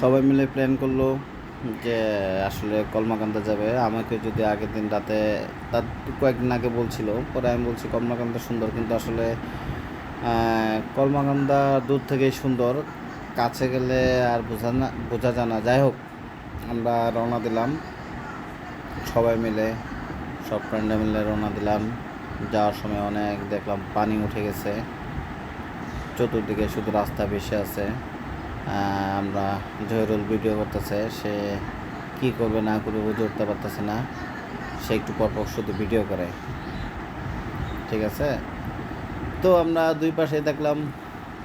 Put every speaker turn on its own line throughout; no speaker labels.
সবাই মিলে প্ল্যান করলো যে আসলে কলমাকান্দা যাবে। আমাকে যদি আগের দিন রাতে তার কয়েকদিন আগে বলছিল, পরে আমি বলছি কলমাকান্দা সুন্দর, কিন্তু আসলে কলমাকান্দা দূর থেকেই সুন্দর, কাছে গেলে আর বোঝা যায় না। যাই হোক, আমরা রওনা দিলাম সবাই মিলে, সব ফ্রেন্ডরা মিলে রওনা দিলাম। যাওয়ার সময় অনেক দেখলাম পানি উঠে গেছে, চতুর্দিকে শুধু রাস্তা ভেসে আছে। আমরা জহিরুল ভিডিও করতেছে, সে কি করবে না করবে বুঝে উঠতে পারতেছে না, সে একটু পরপর শুধু ভিডিও করে। ঠিক আছে, তো আমরা দুই পাশে দেখলাম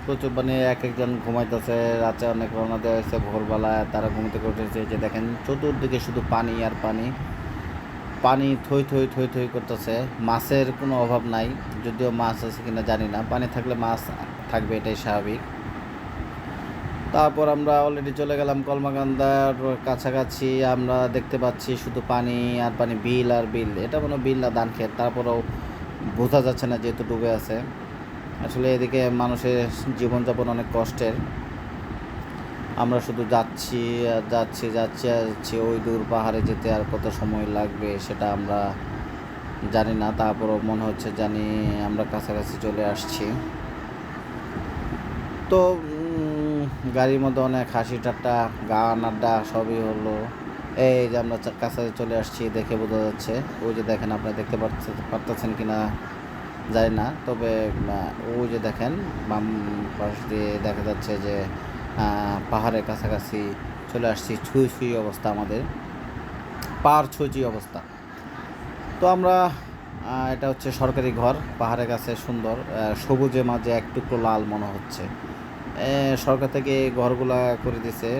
প্রচুর পানি, এক একজন ঘুমাইতেছে। রাতে অনেক রওনা দেওয়া হয়েছে, ভোরবেলায় তারা ঘুমোতে করতেছে। যে দেখেন চতুর্দিকে শুধু পানি আর পানি, পানি থই থই থই থই করতেছে। মাছের কোনো অভাব নাই, যদিও মাছ আছে কিনা জানি না, পানি থাকলে মাছ থাকবে, এটাই স্বাভাবিক। তারপর আমরা অলরেডি চলে গেলাম কলমাকান্দার কাছাকাছি। আমরা দেখতে পাচ্ছি শুধু পানি আর পানি, বিল আর বিল। এটা মনে বিল না ধান ক্ষেত, তারপরেও বোঝা যাচ্ছে না যেহেতু ডুবে আছে। আসলে এদিকে মানুষের জীবনযাপন অনেক কষ্টের। আমরা শুধু যাচ্ছি আর যাচ্ছি, যাচ্ছি আর যাচ্ছি। ওই দূর পাহাড়ে যেতে আর কত সময় লাগবে সেটা আমরা জানি না, তারপরও মনে হচ্ছে জানি আমরা কাছাকাছি চলে আসছি। তো গাড়ির মধ্যে অনেক হাসি ঠাট্টা, গান আড্ডা সবই হলো। এই যে আমরা কাছে চলে আসছি, দেখে বোঝা যাচ্ছে। ওই যে দেখেন, আপনারা দেখতে পারতেছেন কি না জানি না, তবে ওই যে দেখেন বাম পাশ দিয়ে দেখা যাচ্ছে যে পাহাড়ের কাছাকাছি চলে আসছি। ছুঁই ছুঁই অবস্থা, আমাদের পাহাড় ছুঁই ছুঁই অবস্থা। তো আমরা এটা হচ্ছে সরকারি ঘর, পাহাড়ের কাছে সুন্দর, সবুজে মাঝে এক টুকরো লাল মনে হচ্ছে। সরকার থেকে এই ঘরগুলা করে দিছে,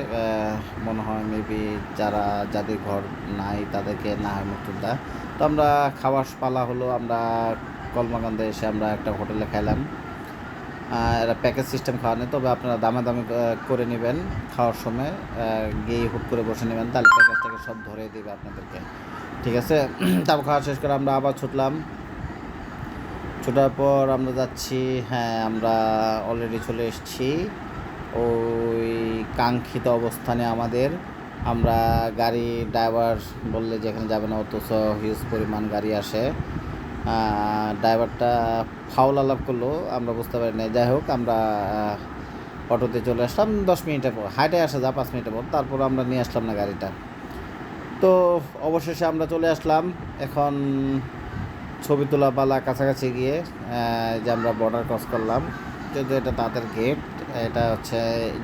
মনে হয় মেবি যাদের ঘর নাই তাদেরকে না হয় মুক্তিযোদ্ধা। তো আমরা খাওয়ার পালা হলো, আমরা কলমাকান্দা এসে আমরা একটা হোটেলে খাইলাম। এরা প্যাকেজ সিস্টেম খাওয়া নেই, তবে আপনারা দামাদামি করে নেবেন খাওয়ার সময়, গিয়ে হুট করে বসে নেবেন, তাহলে প্যাকেজটাকে সব ধরে দেবে আপনাদেরকে। ঠিক আছে, তারপর খাওয়া শেষ করে আমরা আবার ছুটলাম। ছোটার পর আমরা যাচ্ছি, হ্যাঁ আমরা অলরেডি চলে এসেছি ওই কাঙ্ক্ষিত অবস্থানে আমাদের। আমরা গাড়ি ড্রাইভার বললে যেখানে যাবে না, অথচ হিউজ পরিমাণ গাড়ি আসে। ড্রাইভারটা ফাউল আলাপ করলো, আমরা বুঝতে পারি না। যাই হোক, আমরা অটোতে চলে আসলাম 10 মিনিটের পর, হাইটে আসা যা 5 মিনিটের পর, তারপর আমরা নিয়ে আসলাম না গাড়িটা। তো অবশেষে আমরা চলে আসলাম। এখন ছবি তোলা পালা, কাছাকাছি গিয়ে যে আমরা বর্ডার ক্রস করলাম। যদিও এটা তাদের গেট, এটা হচ্ছে,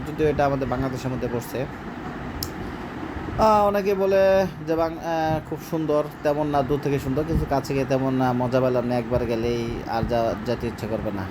যদিও এটা আমাদের বাংলাদেশের মধ্যে পড়ছে। অনেকে বলে যে খুব সুন্দর, তেমন না, দূর থেকে সুন্দর, কিন্তু কাছে গিয়ে তেমন মজা পেলাম না। একবার গেলেই আর যেতে ইচ্ছে করবে না।